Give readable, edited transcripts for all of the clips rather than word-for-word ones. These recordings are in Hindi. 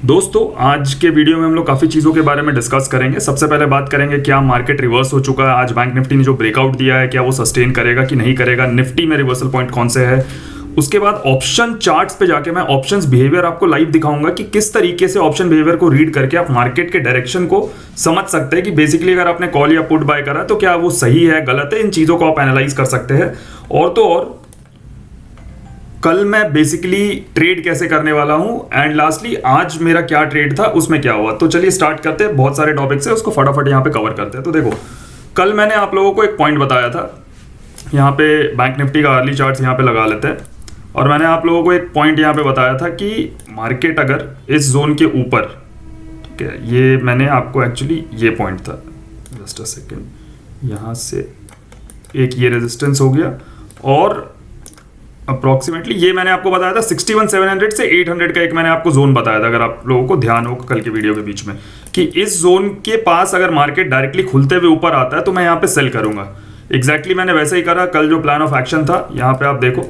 दोस्तों आज के वीडियो में हम लोग काफ़ी चीज़ों के बारे में डिस्कस करेंगे। सबसे पहले बात करेंगे क्या मार्केट रिवर्स हो चुका है। आज बैंक निफ्टी ने जो ब्रेकआउट दिया है क्या वो सस्टेन करेगा कि नहीं करेगा, निफ्टी में रिवर्सल पॉइंट कौन से है। उसके बाद ऑप्शन चार्ट्स पे जाके मैं ऑप्शंस बिहेवियर आपको लाइव दिखाऊंगा कि किस तरीके से ऑप्शन बिहेवियर को रीड करके आप मार्केट के डायरेक्शन को समझ सकते हैं कि बेसिकली अगर आपने कॉल या पुट बाय करा तो क्या वो सही है गलत है। इन चीज़ों को आप एनालाइज कर सकते हैं। और तो और कल मैं बेसिकली ट्रेड कैसे करने वाला हूं एंड लास्टली आज मेरा क्या ट्रेड था उसमें क्या हुआ। तो चलिए स्टार्ट करते हैं। बहुत सारे टॉपिक्स है उसको फटाफट यहां पे कवर करते हैं। तो देखो कल मैंने आप लोगों को एक पॉइंट बताया था। यहां पे बैंक निफ्टी का अर्ली चार्ट्स यहां पे लगा लेते हैं और मैंने आप लोगों को एक पॉइंट यहां पे बताया था कि मार्केट अगर इस जोन के ऊपर, ठीक है, ये मैंने आपको एक्चुअली ये पॉइंट था, जस्ट अ सेकेंड, यहां से एक ये रेजिस्टेंस हो गया और अप्रॉक्सीमेटली ये मैंने आपको बताया था 61,700 से 800 का एक मैंने आपको जोन बताया था, अगर आप लोगों को ध्यान हो कल के वीडियो के बीच में, कि इस जोन के पास अगर मार्केट डायरेक्टली खुलते हुए ऊपर आता है तो मैं यहाँ पे सेल करूंगा। एग्जैक्टली मैंने वैसे ही करा। कल जो प्लान ऑफ एक्शन था यहाँ पे आप देखो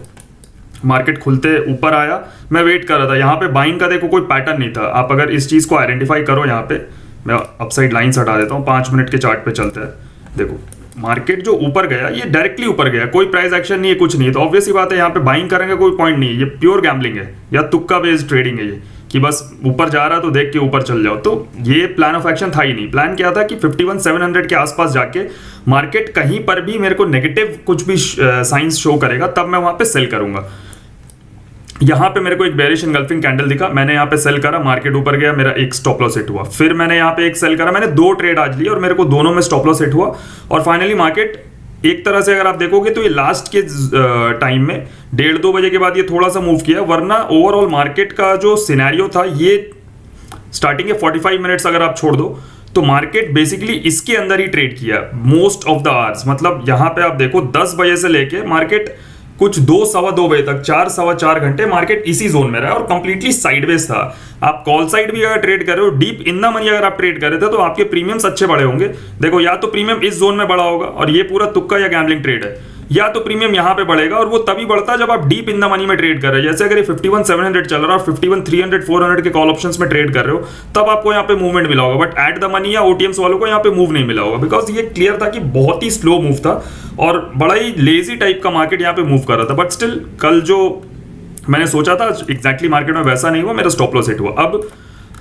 मार्केट खुलते ऊपर आया, मैं वेट कर रहा था। यहाँ पे बाइंग का देखो कोई पैटर्न नहीं था। आप अगर इस चीज़ को आइडेंटिफाई करो, यहाँ पे मैं अपसाइड लाइन्स हटा देता हूँ, 5 मिनट के चार्ट पे चलते हैं। देखो मार्केट जो ऊपर गया ये डायरेक्टली ऊपर गया, कोई प्राइस एक्शन नहीं है, कुछ नहीं है। तो ऑब्वियस ही बात है यहाँ पे बाइंग करेंगे कोई पॉइंट नहीं है। ये प्योर गैम्बलिंग है या तुक्का बेस्ड ट्रेडिंग है ये, कि बस ऊपर जा रहा है तो देख के ऊपर चल जाओ। तो ये प्लान ऑफ एक्शन था ही नहीं। प्लान क्या था कि 51,700 के आसपास जाके मार्केट कहीं पर भी मेरे को नेगेटिव कुछ भी साइंस शो करेगा तब मैं वहां पे सेल करूंगा। यहाँ पे मेरे को एक बेरिश एनगल्फिंग कैंडल दिखा, मैंने यहाँ पे सेल करा, मार्केट ऊपर गया, मेरा एक स्टॉप लॉस हिट हुआ। फिर मैंने यहाँ पे एक सेल करा, मैंने 2 ट्रेड आज लिए और मेरे को दोनों में स्टॉप लॉस हिट हुआ। और फाइनली मार्केट एक तरह से अगर आप देखोगे तो ये लास्ट के टाइम में 1:30-2 बजे के बाद ये थोड़ा सा मूव किया, वरना ओवरऑल मार्केट का जो सिनेरियो था ये स्टार्टिंग के 45 मिनट्स अगर आप छोड़ दो तो मार्केट बेसिकली इसके अंदर ही ट्रेड किया मोस्ट ऑफ द आवर्स। मतलब यहाँ पे आप देखो 10 बजे से लेके मार्केट कुछ 2-2:15 बजे तक 4-4.25 घंटे मार्केट इसी जोन में रहा और कंप्लीटली साइडवेज था। आप कॉल साइड भी अगर ट्रेड कर रहे हो, डीप इन द मनी अगर आप ट्रेड कर रहे थे तो आपके प्रीमियम्स अच्छे बड़े होंगे। देखो या तो प्रीमियम इस जोन में बड़ा होगा और ये पूरा तुक्का या गैम्बलिंग ट्रेड है, या तो प्रीमियम यहाँ पे बढ़ेगा और वो तभी बढ़ता है जब आप डीप इन द मनी में ट्रेड कर रहे हैं। जैसे अगर ये 51,700 चल रहा है और 51,300-400 के कॉल ऑप्शंस में ट्रेड कर रहे हो तब आपको यहाँ पे मूवमेंट मिला होगा, बट एट द मनी या ओटीएम्स वालों को यहाँ पे मूव नहीं मिला होगा, बिकॉज ये क्लियर था कि बहुत ही स्लो मूव था और बड़ा ही लेजी टाइप का मार्केट यहाँ पे मूव कर रहा था। बट स्टिल कल जो मैंने सोचा था एग्जैक्टली मार्केट में वैसा नहीं हुआ, मेरा स्टॉप लॉस हिट हुआ। अब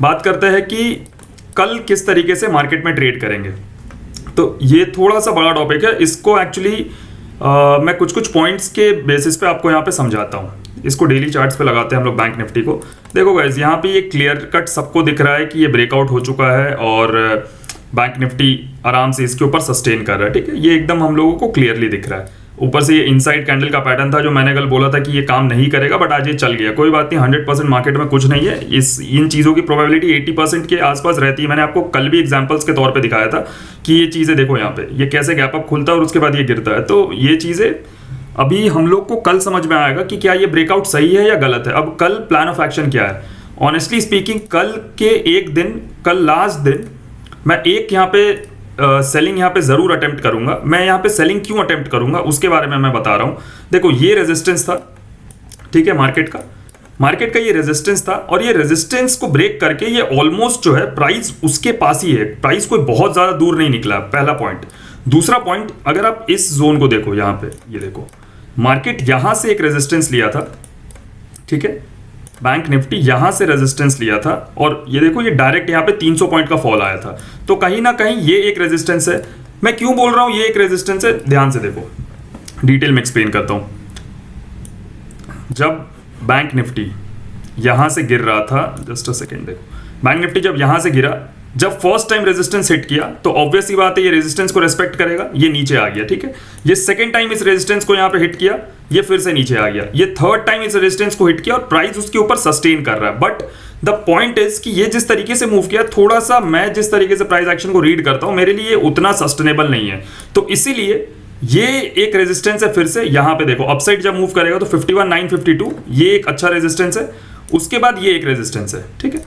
बात करते हैं कि कल किस तरीके से मार्केट में ट्रेड करेंगे। तो ये थोड़ा सा बड़ा टॉपिक है, इसको एक्चुअली मैं कुछ पॉइंट्स के बेसिस पे आपको यहाँ पे समझाता हूँ। इसको डेली चार्ट्स पे लगाते हैं हम लोग बैंक निफ्टी को। देखो गाइस यहाँ पे ये क्लियर कट सबको दिख रहा है कि ये ब्रेकआउट हो चुका है और बैंक निफ्टी आराम से इसके ऊपर सस्टेन कर रहा है, ठीक है। ये एकदम हम लोगों को क्लियरली दिख रहा है। ऊपर से ये इनसाइड कैंडल का पैटर्न था जो मैंने कल बोला था कि ये काम नहीं करेगा, बट आज ये चल गया। कोई बात नहीं, 100% मार्केट में कुछ नहीं है। इन चीज़ों की प्रोबेबिलिटी 80% के आसपास रहती है। मैंने आपको कल भी एग्जांपल्स के तौर पे दिखाया था कि ये चीज़ें देखो यहाँ पे ये कैसे गैप अप खुलता है और उसके बाद ये गिरता है। तो ये चीज़ें अभी हम लोग को कल समझ में आएगा कि क्या ये ब्रेकआउट सही है या गलत है। अब कल प्लान ऑफ एक्शन क्या है, ऑनेस्टली स्पीकिंग कल के एक दिन, कल लास्ट दिन मैं एक यहाँ पे सेलिंग यहाँ पे जरूर अटेम्प्ट करूंगा। मैं यहाँ पे सेलिंग क्यों अटेम्प्ट करूंगा उसके बारे में मैं बता रहा हूँ। देखो ये रेजिस्टेंस था, ठीक है, मार्केट का ये रेजिस्टेंस था और ये रेजिस्टेंस को ब्रेक करके ये ऑलमोस्ट जो है प्राइस उसके पास ही है, प्राइस कोई बहुत ज्यादा दूर नहीं निकला, पहला पॉइंट। दूसरा पॉइंट, अगर आप इस जोन को देखो, यहाँ पे ये देखो मार्केट यहां से एक रेजिस्टेंस लिया था, ठीक है, बैंक निफ्टी यहां से रेजिस्टेंस लिया था और ये देखो ये डायरेक्ट यहाँ पे 300 पॉइंट का फॉल आया था। तो कहीं ना कहीं ये एक रेजिस्टेंस है। मैं क्यों बोल रहा हूं ये एक रेजिस्टेंस है, ध्यान से देखो, डिटेल में एक्सप्लेन करता हूं। जब बैंक निफ्टी यहां से गिर रहा था, जस्ट अ सेकेंड, देखो बैंक निफ्टी जब यहां से गिरा, जब फर्स्ट टाइम रेजिस्टेंस हिट किया तो ऑब्वियस ही बात है ये रेजिस्टेंस को रेस्पेक्ट करेगा, ये नीचे आ गया, ठीक है। ये सेकंड टाइम इस रेजिस्टेंस को यहाँ पे हिट किया, ये फिर से नीचे आ गया। ये थर्ड टाइम इस रेजिस्टेंस को हिट किया और प्राइस उसके ऊपर सस्टेन कर रहा है। बट द पॉइंट इज कि ये जिस तरीके से मूव किया, थोड़ा सा मैं जिस तरीके से प्राइस एक्शन को रीड करता हूं मेरे लिए ये उतना सस्टेनेबल नहीं है। तो इसीलिए ये एक रेजिस्टेंस है। फिर से यहाँ पे देखो अपसाइड जब मूव करेगा तो 51,952 ये एक अच्छा रेजिस्टेंस है। उसके बाद ये एक रेजिस्टेंस है, ठीक है।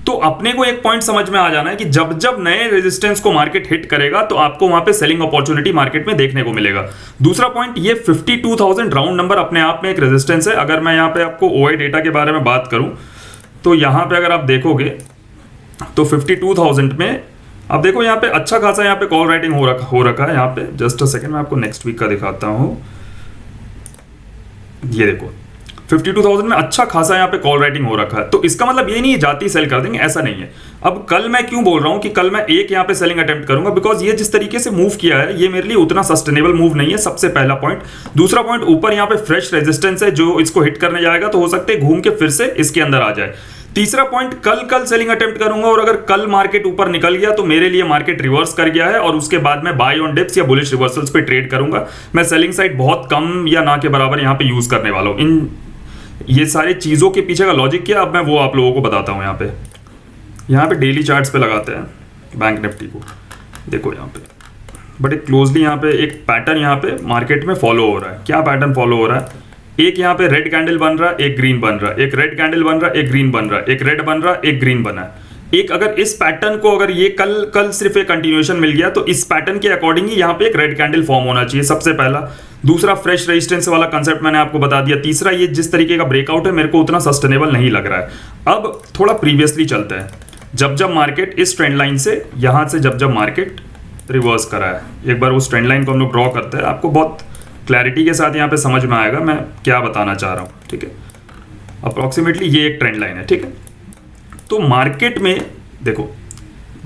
तो अपने को एक पॉइंट समझ में आ जाना है कि जब जब नए रेजिस्टेंस को मार्केट हिट करेगा तो आपको वहां पे सेलिंग अपॉर्चुनिटी मार्केट में देखने को मिलेगा। दूसरा पॉइंट, ये 52,000 राउंड नंबर अपने आप में एक रेजिस्टेंस है। अगर मैं यहाँ पे आपको ओआई डेटा के बारे में बात करूं तो यहाँ पे अगर आप देखोगे तो 52,000 में अब देखो यहाँ पे अच्छा खासा यहाँ पे कॉल राइटिंग हो रखा है। यहाँ पे जस्ट अ सेकंड मैं आपको नेक्स्ट वीक का दिखाता हूँ। ये देखो 52,000 में अच्छा खासा यहाँ पे कॉल राइटिंग हो रखा है। तो इसका मतलब ये नहीं है जाती सेल कर देंगे, ऐसा नहीं है। अब कल मैं क्यों बोल रहा हूँ कि कल मैं एक यहाँ पे सेलिंग अटेम्प्ट करूंगा, बिकॉज ये जिस तरीके से मूव किया है ये मेरे लिए उतना सस्टेनेबल मूव नहीं है, सबसे पहला पॉइंट। दूसरा पॉइंट, ऊपर यहाँ पे फ्रेश रेजिस्टेंस है जो इसको हिट करने जाएगा तो हो सकता है घूम के फिर से इसके अंदर आ जाए। तीसरा पॉइंट, कल सेलिंग अटेम्प्ट करूंगा और अगर कल मार्केट ऊपर निकल गया तो मेरे लिए मार्केट रिवर्स कर गया है और उसके बाद मैं बाय ऑन डिप्स या बुलिश रिवर्सल्स पे ट्रेड करूंगा। मैं सेलिंग साइड बहुत कम या ना के बराबर यहाँ पे यूज करने वाला हूँ। इन ये सारी चीजों के पीछे का लॉजिक क्या, अब मैं वो आप लोगों को बताता हूँ। यहाँ पे डेली चार्ट्स पे लगाते हैं बैंक निफ्टी को। देखो यहाँ पे बट एक क्लोजली यहाँ पे एक पैटर्न यहाँ पे मार्केट में फॉलो हो रहा है। क्या पैटर्न फॉलो हो रहा है? एक यहाँ पे रेड कैंडल बन रहा है, एक ग्रीन बन रहा है, एक रेड कैंडल बन रहा है, एक ग्रीन बन रहा है, एक रेड बन रहा है, एक ग्रीन बना है। एक अगर इस पैटर्न को अगर ये कल सिर्फ एक कंटिन्यूएशन मिल गया तो इस पैटर्न के अकॉर्डिंग ही यहाँ पे एक रेड कैंडल फॉर्म होना चाहिए, सबसे पहला। दूसरा, फ्रेश रेजिस्टेंस वाला कंसेप्ट मैंने आपको बता दिया। तीसरा, ये जिस तरीके का ब्रेकआउट है मेरे को उतना सस्टेनेबल नहीं लग रहा है। अब थोड़ा प्रीवियसली चलते हैं, जब मार्केट इस ट्रेंड लाइन से यहाँ से जब मार्केट रिवर्स करा है, एक बार उस ट्रेंड लाइन को हम लोग ड्रॉ करते हैं, आपको बहुत क्लैरिटी के साथ यहाँ पे समझ में आएगा मैं क्या बताना चाह रहा हूँ। ठीक है, अप्रोक्सीमेटली ये एक ट्रेंड लाइन है। ठीक है, तो मार्केट में देखो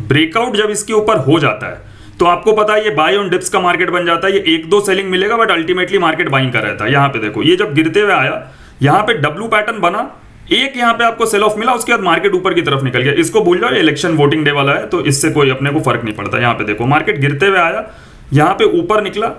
ब्रेकआउट जब इसके ऊपर हो जाता है तो आपको पता है ये बाय ऑन डिप्स का मार्केट बन जाता है। ये एक दो सेलिंग मिलेगा बट अल्टीमेटली मार्केट बाइंग कर रहता है। यहाँ पे देखो ये जब गिरते हुए आया, यहाँ पे डब्ल्यू पैटर्न बना, एक यहाँ पे आपको सेल ऑफ मिला, उसके बाद मार्केट ऊपर की तरफ निकल गया। इसको भूल जाओ, इलेक्शन वोटिंग डे वाला है तो इससे कोई अपने को फर्क नहीं पड़ता। यहाँ पे देखो मार्केट गिरते हुए आया, यहाँ पे ऊपर निकला,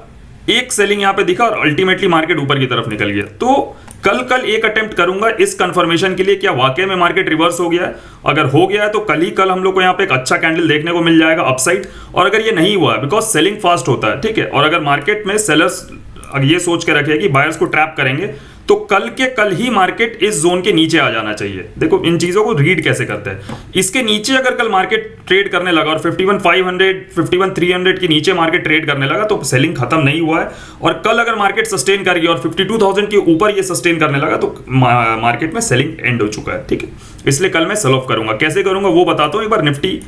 एक सेलिंग यहाँ पे दिखा और अल्टीमेटली मार्केट ऊपर की तरफ निकल गया। तो कल एक अटेम्प्ट करूंगा इस कंफर्मेशन के लिए, क्या वाकई में मार्केट रिवर्स हो गया है। अगर हो गया है तो कल हम लोग को यहाँ पे एक अच्छा कैंडल देखने को मिल जाएगा अपसाइड। और अगर ये नहीं हुआ है, बिकॉज सेलिंग फास्ट होता है, ठीक है, और अगर मार्केट में सेलर्स अगर ये सोच के रखे कि बायर्स को ट्रैप करेंगे तो कल ही मार्केट इस जोन के नीचे आ जाना चाहिए। देखो इन चीजों को रीड कैसे करते हैं। इसके नीचे अगर कल मार्केट ट्रेड करने लगा और 51,500 51,300 के नीचे मार्केट ट्रेड करने लगा तो सेलिंग खत्म नहीं हुआ है। और कल अगर मार्केट सस्टेन कर गया और 52,000 के ऊपर ये सस्टेन करने लगा तो मार्केट में सेलिंग एंड हो चुका है। ठीक है, इसलिए कल मैं सेल ऑफ करूंगा। कैसे करूंगा वो बताता हूं। एक बार निफ्टी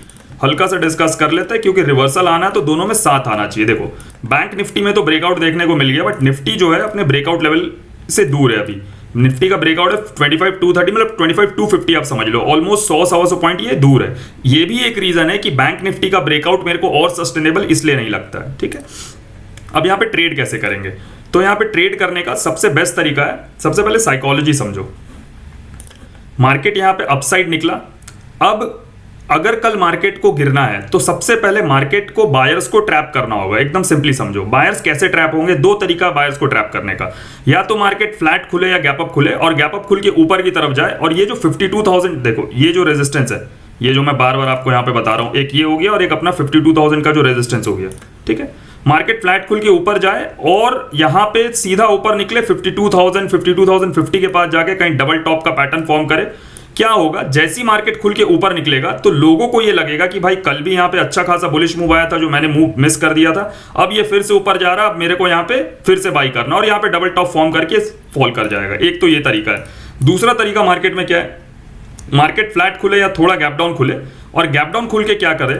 हल्का सा डिस्कस कर लेते हैं, क्योंकि रिवर्सल आना है तो दोनों में साथ आना चाहिए। देखो बैंक निफ्टी में तो ब्रेकआउट देखने को मिल गया, बट निफ्टी जो है अपने ब्रेकआउट लेवल से दूर है। अभी निफ्टी का ब्रेकआउट है 25,230, मतलब 25,250 आप समझ लो, ऑलमोस्ट 100-125 पॉइंट ये दूर है। ये भी एक रीजन है कि बैंक निफ्टी का ब्रेकआउट मेरे को और सस्टेनेबल इसलिए नहीं लगता है। ठीक है, अब यहाँ पे ट्रेड कैसे करेंगे, तो यहाँ पे ट्रेड करने का सबसे बेस्ट तरीका है, सबसे पहले साइकोलॉजी समझो। मार्केट यहाँ पे अपसाइड निकला, अब अगर कल मार्केट को गिरना है तो सबसे पहले मार्केट को बायर्स को ट्रैप करना होगा। एकदम सिंपली समझो, बायर्स कैसे ट्रैप होंगे, दो तरीका बायर्स को ट्रैप करने का। या तो मार्केट फ्लैट खुले या गैप अप खुले, और गैप अप खुल के ऊपर की तरफ जाए। और ये जो 52,000 देखो, ये जो रेजिस्टेंस है, ये जो मैं बार बार आपको यहाँ पे बता रहा हूँ, एक ये हो गया और एक अपना 52,000 का जो रेजिस्टेंस हो गया। ठीक है, मार्केट फ्लैट खुल के ऊपर जाए और यहाँ पे सीधा ऊपर निकले 52,000 52,050 के पास जाके कहीं डबल टॉप का पैटर्न फॉर्म करे। क्या होगा, जैसी मार्केट खुल के ऊपर निकलेगा तो लोगों को ये लगेगा कि भाई कल भी यहाँ पे अच्छा खासा बुलिश मूव आया था जो मैंने मूव मिस कर दिया था, अब ये फिर से ऊपर जा रहा है, अब मेरे को यहाँ पे फिर से बाई करना, और यहाँ पे डबल टॉप फॉर्म करके फॉल कर जाएगा। एक तो ये तरीका है। दूसरा तरीका मार्केट में क्या है, मार्केट फ्लैट खुले या थोड़ा गैप डाउन खुले, और गैप डाउन खुल के क्या करे,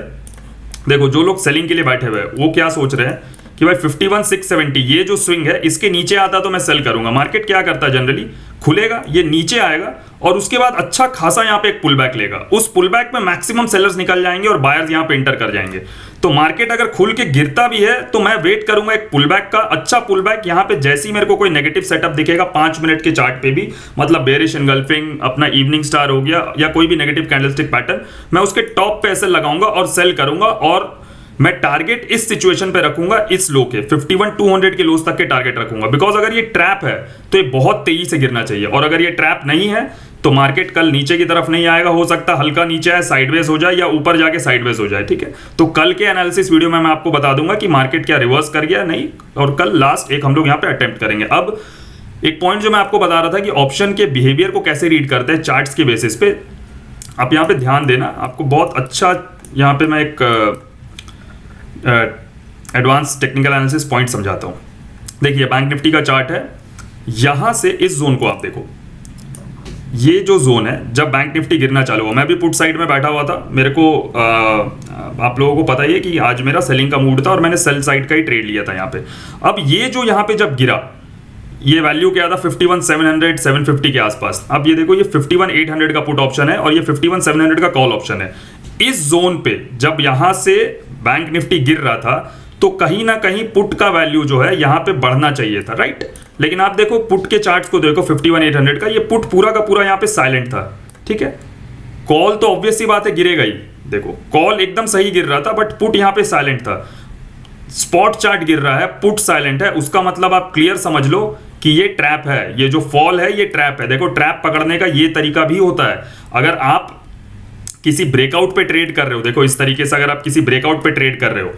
देखो जो लोग सेलिंग के लिए बैठे हुए हैं वो क्या सोच रहे हैं कि भाई 51,670 ये जो स्विंग है इसके नीचे आता तो मैं सेल करूंगा। मार्केट क्या करता है, जनरली खुलेगा, ये नीचे आएगा और उसके बाद अच्छा खासा यहाँ पे एक पुल बैक लेगा। उस पुल बैक में मैक्सिमम सेलर्स निकल जाएंगे और बायर्स यहाँ पे इंटर कर जाएंगे। तो मार्केट अगर खुल के गिरता भी है तो मैं वेट करूंगा एक पुल बैक का, अच्छा पुल बैक। यहाँ पे जैसे ही मेरे को कोई नेगेटिव सेटअप दिखेगा 5 मिनट के चार्ट पे भी, मतलब बेरिश एनगल्फिंग, अपना इवनिंग स्टार हो गया या कोई भी नेगेटिव कैंडलस्टिक पैटर्न, मैं उसके टॉप पे ऐसे लगाऊंगा और सेल करूंगा। और मैं टारगेट इस सिचुएशन पे रखूंगा, इस लो के 51,200 के लोस तक के टारगेट रखूंगा। बिकॉज अगर ये ट्रैप है तो ये बहुत तेजी से गिरना चाहिए, और अगर ये ट्रैप नहीं है तो मार्केट कल नीचे की तरफ नहीं आएगा। हो सकता हल्का नीचे आए, साइडवेज हो जाए, या ऊपर जाके साइडवेज हो जाए। ठीक है, तो कल के एनालिसिस वीडियो में मैं आपको बता दूंगा कि मार्केट क्या रिवर्स कर गया नहीं, और कल लास्ट एक हम लोग यहाँ पे अटेम्प्ट करेंगे। अब एक पॉइंट जो मैं आपको बता रहा था कि ऑप्शन के बिहेवियर को कैसे रीड करते हैं चार्ट्स के बेसिस पे, आप यहाँ पे ध्यान देना। आपको बहुत अच्छा यहाँ पे मैं एक एडवांस टेक्निकल एनालिसिस पॉइंट समझाता हूं। देखिए बैंक निफ्टी का चार्ट है, यहां से इस जोन को आप देखो, ये जो जोन है, जब बैंक निफ्टी गिरना चालू हुआ, मैं भी पुट साइड में बैठा हुआ था, मेरे को आप लोगों को पता ही है कि आज मेरा सेलिंग का मूड था और मैंने सेल साइड का ही ट्रेड लिया था यहाँ पे। अब ये जो यहाँ पे जब गिरा, ये वैल्यू क्या था 51,700 750 के आसपास। अब ये देखो, ये 51,800 का पुट ऑप्शन है और ये 51,700 का कॉल ऑप्शन है। इस जोन पे जब यहां से बैंक निफ्टी गिर रहा था तो कहीं ना कहीं पुट का वैल्यू जो है यहां पे बढ़ना चाहिए था, राइट। लेकिन आप देखो पुट के चार्ट्स को देखो 51,800 का, ये पुट पूरा का पूरा यहां पे साइलेंट था, ठीक है। कॉल तो ऑब्वियस सी बात है गिरेगा ही, देखो कॉल एकदम सही गिर रहा था बट पुट यहां पे साइलेंट था। स्पॉट चार्ट गिर रहा है, पुट साइलेंट है, उसका मतलब आप क्लियर समझ लो कि ये ट्रैप है, ये जो फॉल है ये ट्रैप है। देखो ट्रैप पकड़ने का ये तरीका भी होता है। अगर आप किसी ब्रेकआउट पे ट्रेड कर रहे हो, देखो इस तरीके से अगर आप किसी ब्रेकआउट पे ट्रेड कर रहे हो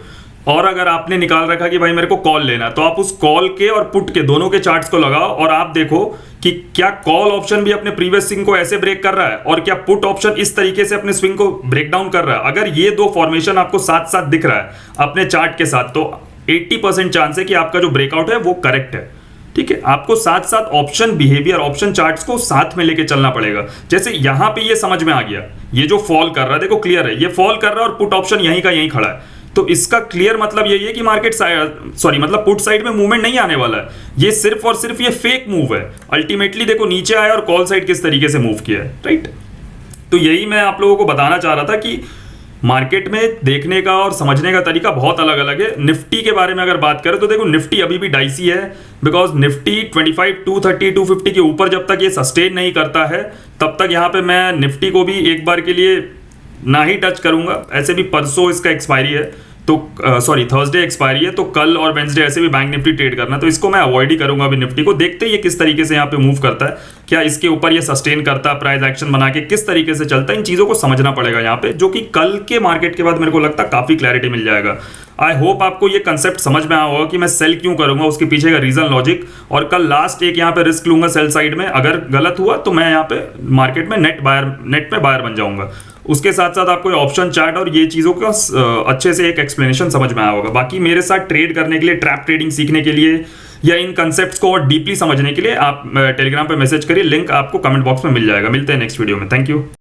और अगर आपने निकाल रखा कि भाई मेरे को कॉल लेना, तो आप उस कॉल के और पुट के दोनों के चार्ट्स को लगाओ और आप देखो कि क्या कॉल ऑप्शन भी अपने प्रीवियस स्विंग को ऐसे ब्रेक कर रहा है और क्या पुट ऑप्शन इस तरीके से अपने स्विंग को ब्रेक डाउन कर रहा है। अगर ये दो फॉर्मेशन आपको साथ साथ दिख रहा है अपने चार्ट के साथ, तो 80% चांस है कि आपका जो ब्रेकआउट है वो करेक्ट है, ठीक है। आपको साथ साथ ऑप्शन बिहेवियर, ऑप्शन चार्ट्स को साथ में लेके चलना पड़ेगा। जैसे यहां पे ये समझ में आ गया, ये जो फॉल कर रहा है देखो क्लियर है, ये फॉल कर रहा है और पुट ऑप्शन यहीं का यहीं खड़ा है, तो इसका क्लियर मतलब यही है कि मार्केट मतलब पुट साइड में मूवमेंट नहीं आने वाला है। ये सिर्फ और सिर्फ ये फेक मूव है। अल्टीमेटली देखो नीचे आया और कॉल साइड किस तरीके से मूव किया है, राइट। तो यही मैं आप लोगों को बताना चाह रहा था कि मार्केट में देखने का और समझने का तरीका बहुत अलग अलग है। निफ्टी के बारे में अगर बात करें तो देखो निफ्टी अभी भी डाइसी है, बिकॉज निफ्टी 25, 230, 250 के ऊपर जब तक ये सस्टेन नहीं करता है तब तक यहाँ पे मैं निफ्टी को भी एक बार के लिए ना ही टच करूंगा। ऐसे भी परसों इसका एक्सपायरी है, तो थर्सडे एक्सपायरी है, तो कल और वेंसडे ऐसे भी बैंक निफ्टी ट्रेड करना, तो इसको मैं अवॉइड ही करूंगा अभी निफ्टी को। देखते ही ये किस तरीके से यहाँ पे मूव करता है, क्या इसके ऊपर ये सस्टेन करता है, प्राइस एक्शन बना के किस तरीके से चलता है, इन चीज़ों को समझना पड़ेगा यहाँ पे, जो कि कल के मार्केट के बाद मेरे को लगता है काफ़ी क्लैरिटी मिल जाएगा। आई होप आपको ये कंसेप्ट समझ में आया होगा कि मैं सेल क्यों करूंगा, उसके पीछे का रीजन लॉजिक, और कल लास्ट एक यहाँ पे रिस्क लूंगा सेल साइड में। अगर गलत हुआ तो मैं यहाँ पे मार्केट में नेट में बायर बन जाऊंगा। उसके साथ साथ आपको ऑप्शन चार्ट और ये चीज़ों का अच्छे से एक एक्सप्लेनेशन समझ में आया होगा। बाकी मेरे साथ ट्रेड करने के लिए, ट्रैप ट्रेडिंग सीखने के लिए या इन कंसेप्ट्स को और डीपली समझने के लिए आप टेलीग्राम पे मैसेज करिए, लिंक आपको कमेंट बॉक्स में मिल जाएगा। मिलते हैं नेक्स्ट वीडियो में, थैंक यू।